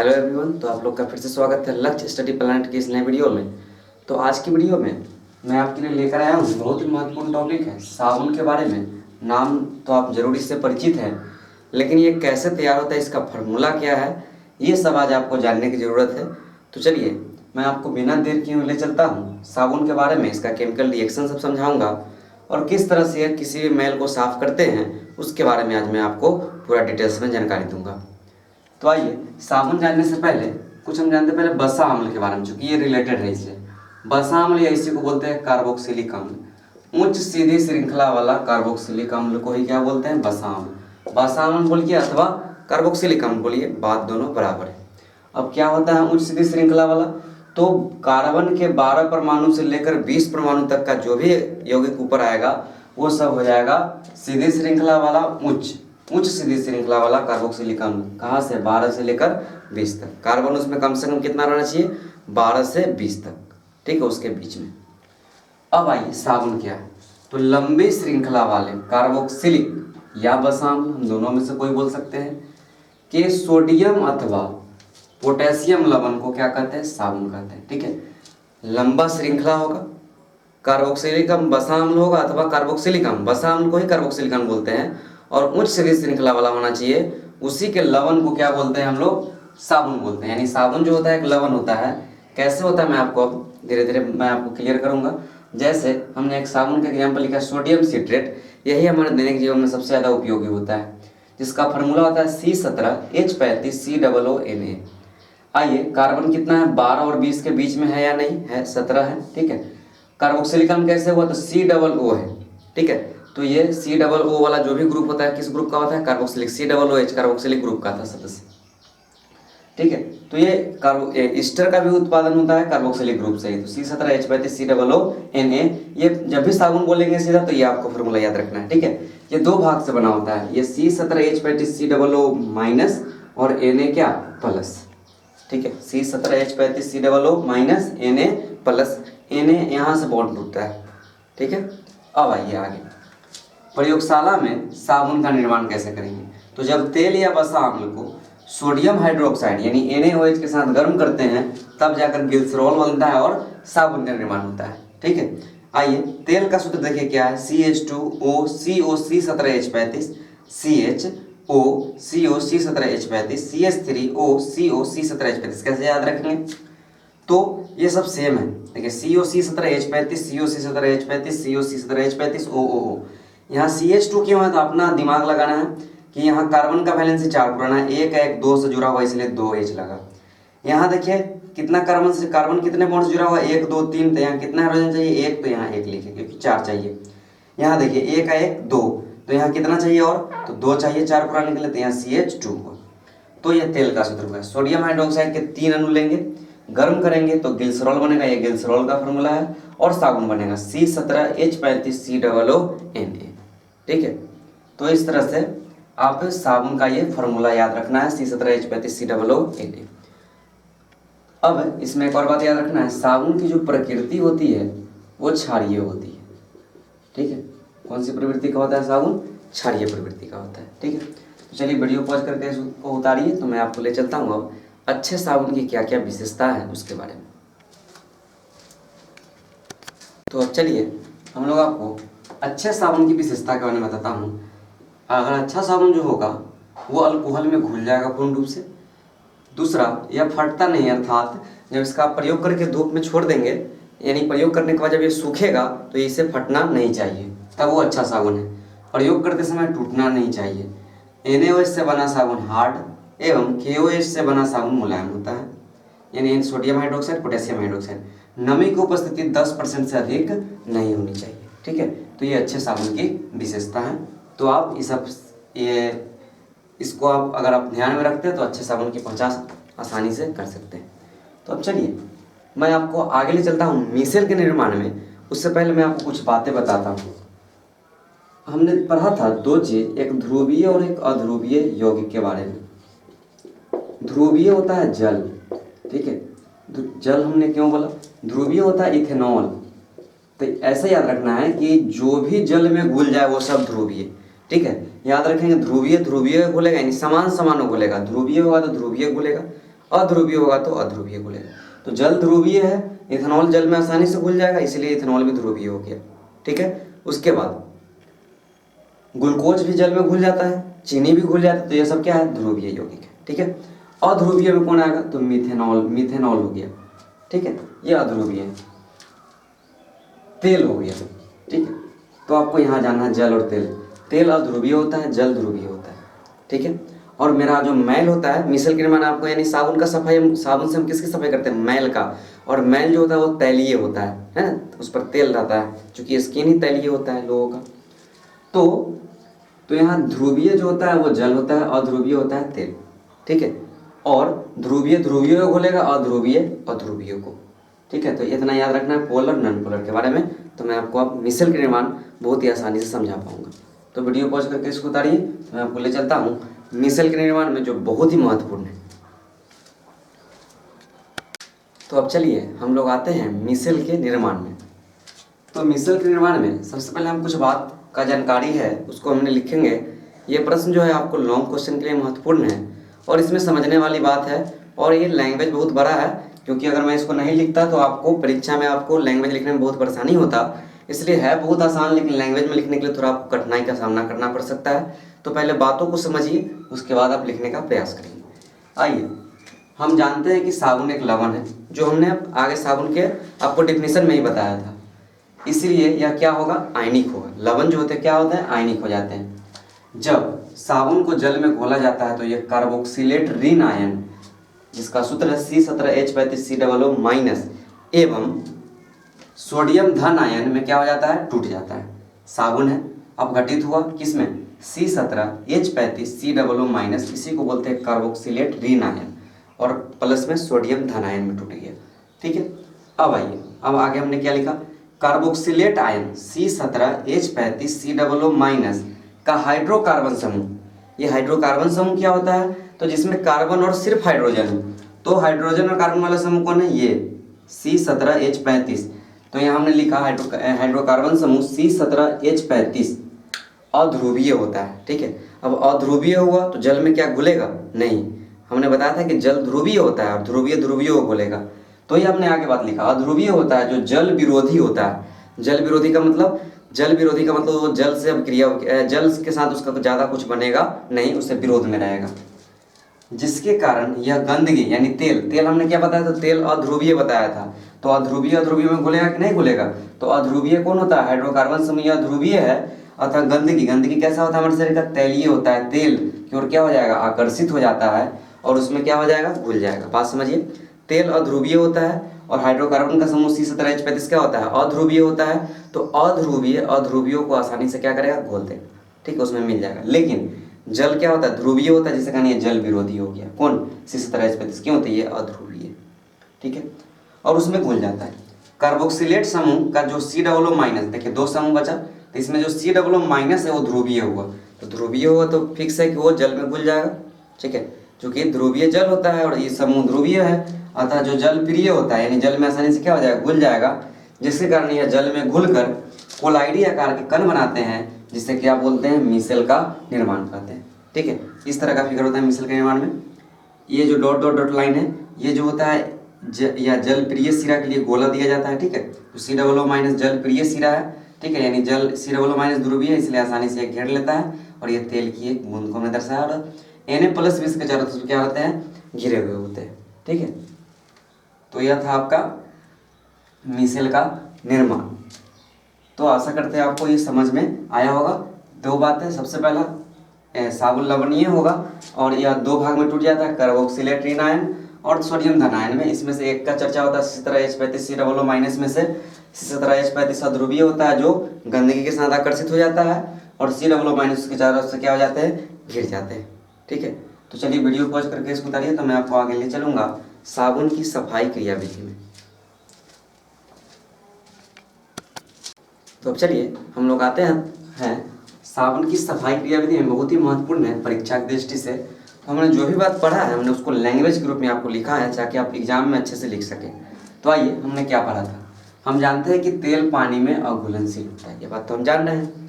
Hello everyone. तो आप लोग का फिर से स्वागत है लक्ष्य स्टडी प्लानट की इस नए वीडियो में। तो आज की वीडियो में मैं आपके लिए लेकर आया हूँ बहुत ही महत्वपूर्ण टॉपिक है साबुन के बारे में। नाम तो आप जरूर इससे परिचित हैं, लेकिन ये कैसे तैयार होता है, इसका फार्मूला क्या है, ये सब आज आपको जानने की ज़रूरत है। तो चलिए मैं आपको बिना देर किए ले चलता हूँ साबुन के बारे में। इसका केमिकल रिएक्शन सब समझाऊँगा और किस तरह से किसी भी मैल को साफ़ करते हैं उसके बारे में आज मैं आपको पूरा डिटेल्स में जानकारी दूंगा। तो आइए साबुन जानने से पहले कुछ हम जानते हैं पहले बसा अम्ल के बारे में, चूंकि ये रिलेटेड है इससे। बसा अम्ल या इसी को बोलते हैं कार्बोक्सिलिक अम्ल। उच्च सीधी श्रृंखला वाला कार्बोक्सिलिक अम्ल को ही क्या बोलते हैं, बसा अम्ल। बसा अम्ल बोलिए अथवा कार्बोक्सिलिक अम्ल बोलिए, बात दोनों बराबर है। अब क्या होता है उच्च सीधी श्रृंखला वाला, तो कार्बन के 12 परमाणु से लेकर 20 परमाणु तक का जो भी यौगिक ऊपर आएगा वो सब हो जाएगा सीधी श्रृंखला वाला उच्च सीधी श्रृंखला वाला कार्बोक्सिलिक अम्ल। कहाँ से, 12 से लेकर 20 तक। कार्बन उसमें कम से कम कितना रहना चाहिए, 12 से 20 तक, ठीक है, उसके बीच में। अब आइए साबुन क्या है, तो लंबी श्रृंखला वाले कार्बोक्सिलिक या बसा अम्ल, हम दोनों में से कोई बोल सकते हैं, कि सोडियम अथवा पोटेशियम लवण को क्या कहते हैं, साबुन कहते हैं। ठीक है, लंबा श्रृंखला होगा, कार्बोक्सिलिक अम्ल बसा अम्ल होगा अथवा कार्बोक्सिलिक अम्ल, बसा अम्ल को ही कार्बोक्सिलिक अम्ल बोलते हैं, और उच्च सीधी श्रृंखला वाला होना चाहिए, उसी के लवण को क्या बोलते हैं हम लोग, साबुन बोलते हैं। यानी साबुन जो होता है एक लवण होता है। कैसे होता है मैं आपको अब धीरे धीरे मैं आपको क्लियर करूंगा। जैसे हमने एक साबुन का एग्जाम्पल लिखा सोडियम सिट्रेट, यही हमारे दैनिक जीवन में सबसे ज़्यादा उपयोगी होता है, जिसका फार्मूला होता है C17H35COONA। आइए कार्बन कितना है, 12 और 20 के बीच में है या नहीं है, 17 है। ठीक है, कार्बोक्सिलिक अम्ल कैसे हुआ, तो COO है। ठीक है, तो ये COO वाला जो भी ग्रुप होता है किस ग्रुप का होता है, कार्बोक्सिलिक। COOH कार्बोक्सिलिक ग्रुप का था सदस्य। ठीक है, तो ये ईस्टर का भी उत्पादन होता है कार्बोक्सिलिक ग्रुप से ही। तो C17H35COONA, ये जब भी साबुन बोलेंगे सीधा तो ये आपको फॉर्मूला याद रखना है। ठीक है, ये दो भाग से बना होता है, ये C17H35COO माइनस और Na क्या प्लस। ठीक है, C17H35COO minus Na plus, Na यहाँ से बॉन्ड टूटता है। ठीक है, अब आइए आगे, प्रयोगशाला में साबुन का निर्माण कैसे करेंगे। तो जब तेल या वसा अम्ल को सोडियम हाइड्रोक्साइड यानी NaOH के साथ गर्म करते हैं तब जाकर ग्लिसरॉल बनता है और साबुन का निर्माण होता है। ठीक है, आइए तेल का सूत्र देखिए क्या है, CH2O CO C17H35 CHO CO C17H35 CH3O CO C17H35। कैसे याद रखेंगे, तो ये सब सेम है। देखिए CO C17H35 CO C17H35 CO C17H35 OOO। यहाँ CH2 क्यों है, तो अपना दिमाग लगाना है कि यहाँ कार्बन का वैलेंसी 4 पुराना है, एक है 2 से जुड़ा हुआ इसलिए 2H लगा। यहाँ देखिए कितना कार्बन से कार्बन कितने बॉन्ड से जुड़ा हुआ है, 1 2 3, तो यहाँ कितना हाइड्रोजन चाहिए, 1, तो यहाँ 1 लिखे क्योंकि 4 चाहिए। यहाँ देखिए 1 है 1 2, तो यहाँ कितना चाहिए और, तो 2 चाहिए, 4 पुराना निकले, तो यहाँ CH2 हो। तो ये तेल का सूत्र हुआ। सोडियम हाइड्रोक्साइड के 3 अणु लेंगे, गर्म करेंगे तो ग्लिसरॉल बनेगा, ये ग्लिसरॉल का फॉर्मूला है, और साबुन बनेगा C17H35COONA। ठीक है, तो इस तरह से आप साबुन का ये फॉर्मूला याद रखना है, C17H35COONA। अब इसमें एक और बात याद रखना है, साबुन की जो प्रकृति होती है वो क्षारीय होती है। ठीक है, कौन सी प्रवृत्ति का होता है साबुन, क्षारीय प्रवृत्ति का होता है। ठीक है, तो चलिए वीडियो पॉज करके इसको उतारिए, तो मैं आपको ले चलता हूँ अब अच्छे साबुन की क्या क्या विशेषता है उसके बारे में। तो अब चलिए हम लोग आपको अच्छे साबुन की विशेषता के बारे में बताता हूँ। अगर अच्छा साबुन जो होगा वो अल्कोहल में घुल जाएगा पूर्ण रूप से। दूसरा, यह फटता नहीं, अर्थात जब इसका प्रयोग करके धूप में छोड़ देंगे, यानी प्रयोग करने के बाद जब ये सूखेगा तो इसे फटना नहीं चाहिए, तब वो अच्छा साबुन है। प्रयोग करते समय टूटना नहीं चाहिए। NaOH से बना साबुन हार्ड एवं KOH से बना साबुन मुलायम होता है, यानी सोडियम हाइड्रोक्साइड पोटेशियम हाइड्रोक्साइड। नमी की उपस्थिति 10% से अधिक नहीं होनी चाहिए। ठीक है, तो ये अच्छे साबुन की विशेषता है। तो आप इसको आप अगर आप ध्यान में रखते हैं तो अच्छे साबुन की पहचान आसानी से कर सकते हैं। तो अब चलिए मैं आपको आगे ले चलता हूँ मिसेल के निर्माण में। उससे पहले मैं आपको कुछ बातें बताता हूँ। हमने पढ़ा था दो चीज, एक ध्रुवीय और एक अध्रुवीय यौगिक के बारे में। ध्रुवीय होता है जल, ठीक है, जल हमने क्यों बोला, ध्रुवीय होता है इथेनॉल। तो ऐसा याद रखना है कि जो भी जल में घुल जाए वो सब ध्रुवीय। ठीक है, याद रखेंगे ध्रुवीय ध्रुवीय घुलेगा, यानी समान समान घुलेगा। ध्रुवीय होगा तो ध्रुवीय घुलेगा, अध्रुवीय होगा तो अध्रुवीय घुलेगा। तो जल ध्रुवीय है, इथेनॉल जल में आसानी से घुल जाएगा, इसलिए इथेनॉल भी ध्रुवीय हो गया। ठीक है, उसके बाद ग्लूकोज भी जल में घुल जाता है, चीनी भी घुल जाता है, तो ये सब क्या है, ध्रुवीय यौगिक है। ठीक है, अध्रुवीय में कौन आएगा, तो मिथेनॉल, मिथेनॉल हो गया। ठीक है, ये अध्रुवीय है। तेल हो गया। ठीक है, तो आपको यहाँ जानना है जल और तेल। तेल अध्रुवीय होता है, जल ध्रुवीय होता है। ठीक है, और मेरा जो मैल होता है, मिसल के निर्माण आपको यानी साबुन का सफाई, साबुन से हम किसकी सफाई करते हैं, मैल का। और मैल जो होता है वो तैलीय होता है ना, उस पर तेल रहता है, क्योंकि स्किन ही तैलीय होता है लोगों का। तो यहाँ ध्रुवीय जो होता है वो जल होता है, अध्रुवीय होता है तेल। ठीक है, और ध्रुवीय ध्रुवीय को घुलेगा, अध्रुवीय अध्रुवीय को। ठीक है, तो इतना याद रखना है पोलर नॉन पोलर के बारे में। तो मैं आपको अब मिसल के निर्माण बहुत ही आसानी से समझा पाऊंगा। तो वीडियो पॉज करके इसको उतारिए, तो मैं आपको ले चलता हूँ मिसल के निर्माण में जो बहुत ही महत्वपूर्ण है। तो अब चलिए हम लोग आते हैं मिसल के निर्माण में। तो मिसल के निर्माण में सबसे पहले हम कुछ बात का जानकारी है उसको हमने लिखेंगे। ये प्रश्न जो है आपको लॉन्ग क्वेश्चन के लिए महत्वपूर्ण है और इसमें समझने वाली बात है, और ये लैंग्वेज बहुत बड़ा है, क्योंकि अगर मैं इसको नहीं लिखता तो आपको परीक्षा में आपको लैंग्वेज लिखने में बहुत परेशानी होता। इसलिए है बहुत आसान, लेकिन लैंग्वेज में लिखने के लिए थोड़ा आपको कठिनाई का सामना करना पड़ सकता है। तो पहले बातों को समझिए, उसके बाद आप लिखने का प्रयास करेंगे। आइए, हम जानते हैं कि साबुन एक लवण है, जो हमने आगे साबुन के आपको डिफिनीशन में ही बताया था। इसलिए यह क्या होगा, आयनिक होगा। लवण जो होते हैं क्या होते हैं, आयनिक हो जाते हैं। जब साबुन को जल में घोला जाता है तो यह कार्बोक्सिलेट ऋण आयन, जिसका सूत्र है C17H35COO माइनस, एवं सोडियम धन आयन में क्या हो जाता है, टूट जाता है। साबुन है, अब घटित हुआ किसमें, C17H35COO माइनस, इसी को बोलते हैं कार्बोक्सिलेट ऋण आयन, और प्लस में सोडियम धन आयन में टूट गया। ठीक है, अब आइए, अब आगे हमने क्या लिखा, कार्बोक्सिलेट आयन C17H35COO माइनस का हाइड्रोकार्बन समूह। ये हाइड्रोकार्बन समूह क्या होता है, तो जिसमें कार्बन और सिर्फ हाइड्रोजन है। तो हाइड्रोजन और कार्बन वाला समूह कौन है, ये C17H35। तो यहाँ हमने लिखा हाइड्रोकार्बन समूह C17H35 अध्रुवीय होता है। ठीक है, अब अध्रुवीय हुआ तो जल में क्या घुलेगा, नहीं। हमने बताया था कि जल ध्रुवीय होता है और ध्रुवीय ध्रुवीय को घुलेगा। तो ये हमने आगे बात लिखा, अध्रुवीय होता है जो जल विरोधी होता है। जल विरोधी का मतलब, जल विरोधी का मतलब वो जल से अब क्रिया, जल के साथ उसका ज़्यादा कुछ बनेगा नहीं, उससे विरोध में रहेगा, जिसके कारण यह गंदगी यानी तेल, तेल हमने क्या बताया था, तेल अध्रुवीय बताया था। तो अध्रुवीय अध्रुवीय में घुलेगा कि नहीं घुलेगा, तो अध्रुवीय कौन होता है, हाइड्रोकार्बन समूह अध्रुवीय है। अतः गंदगी, गंदगी कैसा होता है हमारे शरीर का, तैलीय होता है, तेल की ओर क्या हो जाएगा, आकर्षित हो जाता है और उसमें क्या हो जाएगा, घुल जाएगा। बात समझिए, तेल अध्रुवीय होता है और हाइड्रोकार्बन का समूह C17H35 क्या होता है, अध्रुवीय होता है। तो अध्रुवीय अध्रुवीयों को आसानी से क्या करेगा, घोल देगा। ठीक है, उसमें मिल जाएगा। लेकिन जल क्या होता है, ध्रुवीय होता है, जिसे कहना ये जल विरोधी हो गया। कौन, C17H35 क्यों होता है, ये अध्रुवीय। ठीक है, और उसमें घुल जाता है। कार्बोक्सिलेट समूह का जो COO माइनस, देखिए दो समूह बचा, तो इसमें जो COO माइनस है वो ध्रुवीय हुआ। तो ध्रुवीय हुआ तो फिक्स है कि वो जल में घुल जाएगा। ठीक है, क्योंकि ध्रुवीय जल होता है और ये समूह ध्रुवीय है, अतः जो जल प्रिय होता है यानी जल में आसानी से क्या हो जाएगा, घुल जाएगा, जिसके कारण यह जल में घुलकर कोलाइडी आकार के कण बनाते हैं, जिससे क्या बोलते हैं, मिसल का निर्माण करते हैं। ठीक है, इस तरह का फिगर होता है मिसल के निर्माण में। ये जो डॉट डॉट डॉट लाइन है, ये जो होता है या जल प्रिय सिरा के लिए गोला दिया जाता है। ठीक है, तो COO माइनस जल प्रिय सिरा है। ठीक है, यानी जल COO माइनस ध्रुवीय है, इसलिए आसानी से घेर लेता है, और ये तेल की एक बूंद को हमने दर्शाया, और Na+20 के चारों तरफ क्या होते हैं, घिरे हुए होते हैं। ठीक है, तो यह था आपका मिसल का निर्माण। तो आशा करते हैं आपको ये समझ में आया होगा। दो बातें, सबसे पहला साबुन लवणीय होगा और यह दो भाग में टूट जाता है, कार्बोक्सिलेट ऋण आयन और सोडियम धन आयन में। इसमें से एक का चर्चा होता है C17H35COO माइनस में से C17H35 अध्रुवीय होता है जो गंदगी के साथ आकर्षित हो जाता है, और COO माइनस के चारों से क्या हो जाते हैं, घिर जाते हैं। ठीक है, तो चलिए वीडियो पॉज करके इसको उतारिए, तो मैं आपको आगे ले चलूंगा साबुन की सफाई क्रियाविधि में। तो अब चलिए हम लोग आते हैं साबुन की सफाई क्रियाविधि में, बहुत ही महत्वपूर्ण है परीक्षा की दृष्टि से। तो हमने जो भी बात पढ़ा है हमने उसको लैंग्वेज के रूप में आपको लिखा है, ताकि आप एग्जाम में अच्छे से लिख सकें। तो आइए, हमने क्या पढ़ा था, हम जानते हैं कि तेल पानी में अघुलनशील होता है, ये बात तो हम जान रहे हैं।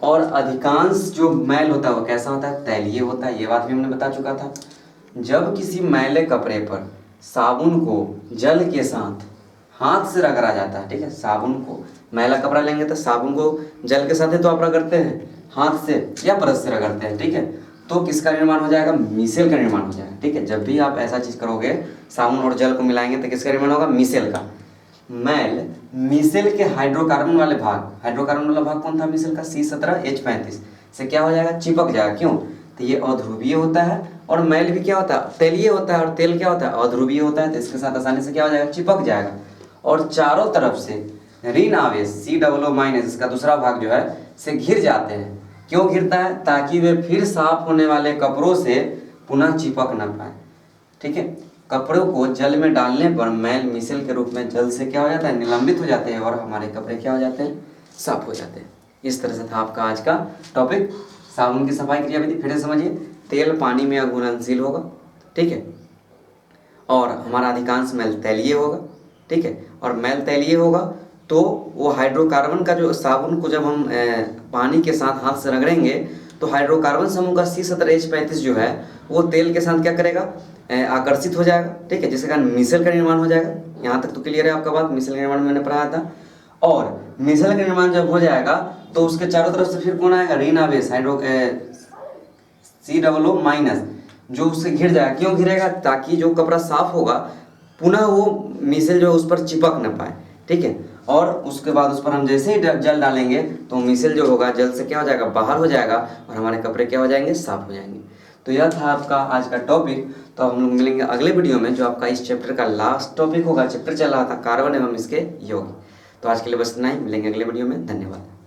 और अधिकांश जो मैल होता है वो कैसा होता है, तैलीय होता है, ये बात भी हमने बता चुका था। जब किसी मैले कपड़े पर साबुन को जल के साथ हाथ से रगड़ा जाता है, ठीक है, साबुन को, मैला कपड़ा लेंगे तो साबुन को जल के साथ ही तो आप रगड़ते हैं, हाथ से या ब्रश से रगड़ते हैं, ठीक है, तो किसका निर्माण हो जाएगा, मिसेल का निर्माण हो जाएगा, ठीक है। जब भी आप ऐसा चीज़ करोगे, साबुन और जल को मिलाएंगे तो किसका निर्माण होगा, मिसेल का। मैल मिसेल के हाइड्रोकार्बन वाले भाग, हाइड्रोकार्बन वाला भाग कौन था मिसेल का, C17H35 से क्या हो जाएगा, चिपक जाएगा। क्यों, तो ये अध्रुवीय होता है और मैल भी क्या होता है, तेलीय होता है, और तेल क्या होता है, अध्रुवीय होता है, तो इसके साथ आसानी से क्या हो जाएगा, चिपक जाएगा। और चारों तरफ से ऋण आवेश COO- इसका दूसरा भाग जो है से घिर जाते हैं। क्यों घिरता है, ताकि वे फिर साफ होने वाले कपड़ों से पुनः चिपक न पाए, ठीक है। कपड़ों को जल में डालने पर मैल मिसेल के रूप में जल से क्या हो जाता है, निलंबित हो जाते हैं और हमारे कपड़े क्या हो जाते हैं, साफ हो जाते हैं। इस तरह से था आपका आज का टॉपिक, साबुन की सफाई क्रियाविधि। फिर से समझिए, तेल पानी में अघुलनशील होगा, ठीक है, और हमारा अधिकांश मैल तैलीय होगा, ठीक है, और मैल तैलीय होगा तो वो हाइड्रोकार्बन का जो साबुन को जब हम पानी के साथ हाथ से रगड़ेंगे तो हाइड्रोकार्बन समूह का C17H35 जो है वो तेल के साथ क्या करेगा, आकर्षित हो जाएगा, ठीक है, जिसके कारण मिसेल का निर्माण हो जाएगा। यहाँ तक तो क्लियर है आपका बात, मिसेल का निर्माण मैंने पढ़ाया था। और मिसेल का निर्माण जब हो जाएगा तो उसके चारों तरफ से फिर कौन आएगा, ऋण आवेश COO- जो उससे घिर जाएगा। क्यों घिरेगा, ताकि जो कपड़ा साफ होगा पुनः वो मिसेल जो उस पर चिपक न पाए, ठीक है। और उसके बाद उस पर हम जैसे ही जल डालेंगे तो मिसेल जो होगा जल से क्या हो जाएगा, बाहर हो जाएगा और हमारे कपड़े क्या हो जाएंगे, साफ हो जाएंगे। तो यह था आपका आज का टॉपिक। तो हम लोग मिलेंगे अगले वीडियो में, जो आपका इस चैप्टर का लास्ट टॉपिक होगा। चैप्टर चल रहा था कार्बन एवं इसके यौगिक। तो आज के लिए बस इतना ही, मिलेंगे अगले वीडियो में, धन्यवाद।